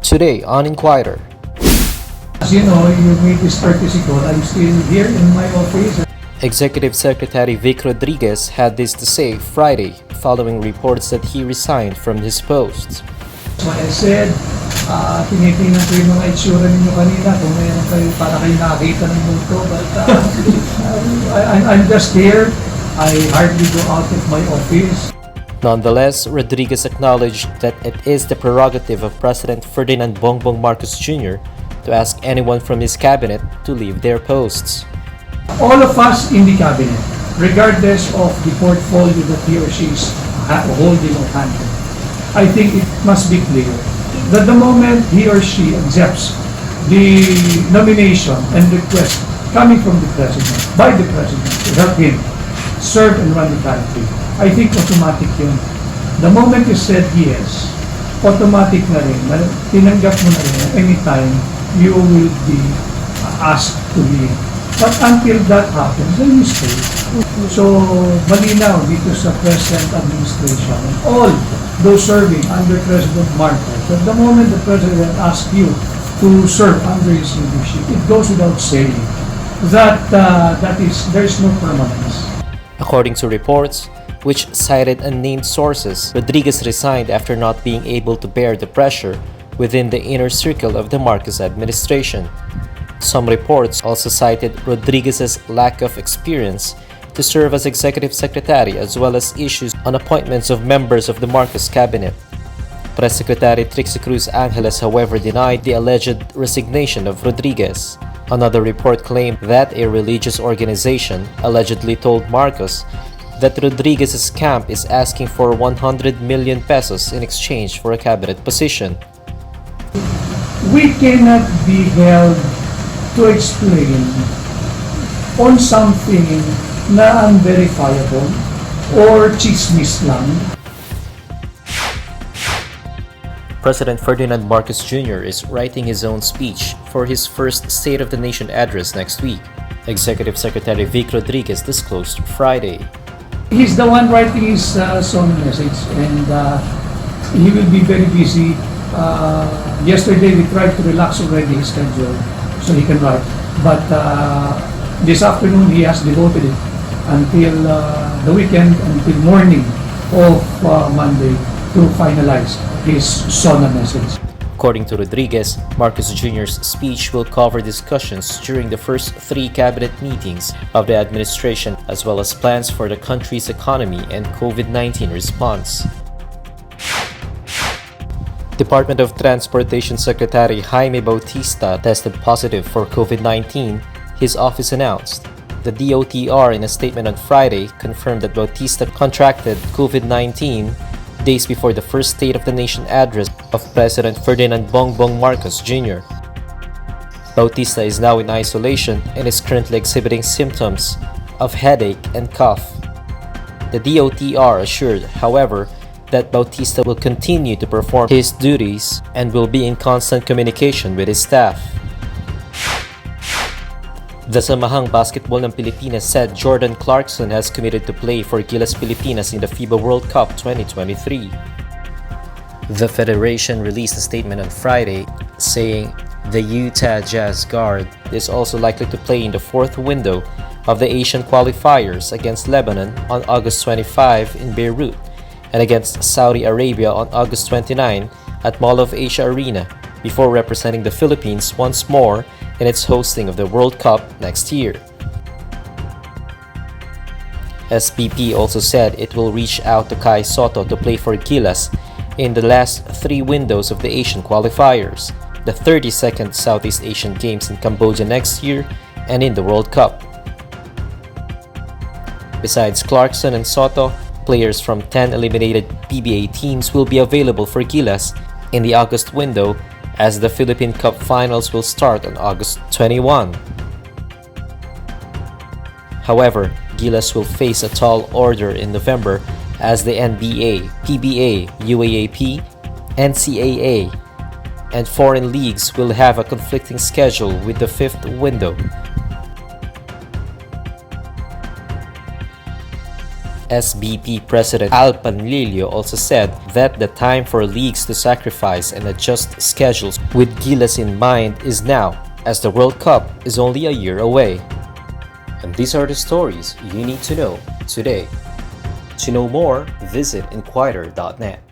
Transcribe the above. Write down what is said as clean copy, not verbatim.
Today on Inquirer. As you know, you made this courtesy call. I'm still here in my office. Executive Secretary Vic Rodriguez had this to say Friday following reports that he resigned from his post. So I said, tinitingnan ko yung mga itsura ninyo kanina kung mayroon kayo para kayo nakakita ng multo. But I'm just here. I hardly go out of my office. Nonetheless, Rodriguez acknowledged that it is the prerogative of President Ferdinand Bongbong Marcos Jr. to ask anyone from his cabinet to leave their posts. All of us in the cabinet, regardless of the portfolio that he or she is holding or handling, I think it must be clear that the moment he or she accepts the nomination and request coming from the President, by the President, to help him serve and run the country, I think automatic yun. The moment you said yes, automatic na rin, tinanggap mo na rin anytime you will be asked to leave. But until that happens, then you stay. So, malinaw dito sa present administration and all those serving under President Marcos, at the moment the President asks you to serve under his leadership, it goes without saying that there is no permanence. According to reports, which cited unnamed sources, Rodriguez resigned after not being able to bear the pressure within the inner circle of the Marcos administration. Some reports also cited Rodriguez's lack of experience to serve as executive secretary as well as issues on appointments of members of the Marcos cabinet. Press Secretary Trixie Cruz Angeles, however, denied the alleged resignation of Rodriguez. Another report claimed that a religious organization allegedly told Marcos that Rodriguez's camp is asking for 100 million pesos in exchange for a cabinet position. We cannot be held to explain on something na unverifiable or chismis lang. President Ferdinand Marcos Jr. is writing his own speech for his first State of the Nation address next week, Executive Secretary Vic Rodriguez disclosed Friday. He's the one writing his Sona message, and he will be very busy. Yesterday we tried to relax already his schedule so he can write, but this afternoon he has devoted it until the weekend, until morning of Monday to finalize his Sona message. According to Rodriguez, Marcos Jr.'s speech will cover discussions during the first 3 cabinet meetings of the administration as well as plans for the country's economy and COVID-19 response. Department of Transportation Secretary Jaime Bautista tested positive for COVID-19, his office announced. The DOTr in a statement on Friday confirmed that Bautista contracted COVID-19 days before the first State of the Nation address of President Ferdinand Bongbong Marcos Jr. Bautista is now in isolation and is currently exhibiting symptoms of headache and cough. The DOTr assured, however, that Bautista will continue to perform his duties and will be in constant communication with his staff. The Samahang Basketball ng Pilipinas said Jordan Clarkson has committed to play for Gilas Pilipinas in the Fiba World Cup 2023. The federation released a statement on Friday saying the Utah Jazz guard is also likely to play in the 4th window of the Asian qualifiers against Lebanon on August 25 in Beirut and against Saudi Arabia on August 29 at Mall of Asia Arena before representing the Philippines once more in its hosting of the World Cup next year. SBP also said it will reach out to Kai Sotto to play for Gilas in the last 3 windows of the Asian qualifiers, the 32nd Southeast Asian Games in Cambodia next year, and in the World Cup. Besides Clarkson and Sotto, players from 10 eliminated PBA teams will be available for Gilas in the August window as the Philippine Cup Finals will start on August 21. However, Gilas will face a tall order in November as the NBA, PBA, UAAP, NCAA, and foreign leagues will have a conflicting schedule with the 5th window. SBP President Al Panlilio also said that the time for leagues to sacrifice and adjust schedules with Gilas in mind is now, as the World Cup is only a year away. And these are the stories you need to know today. To know more, visit INQUIRER.net.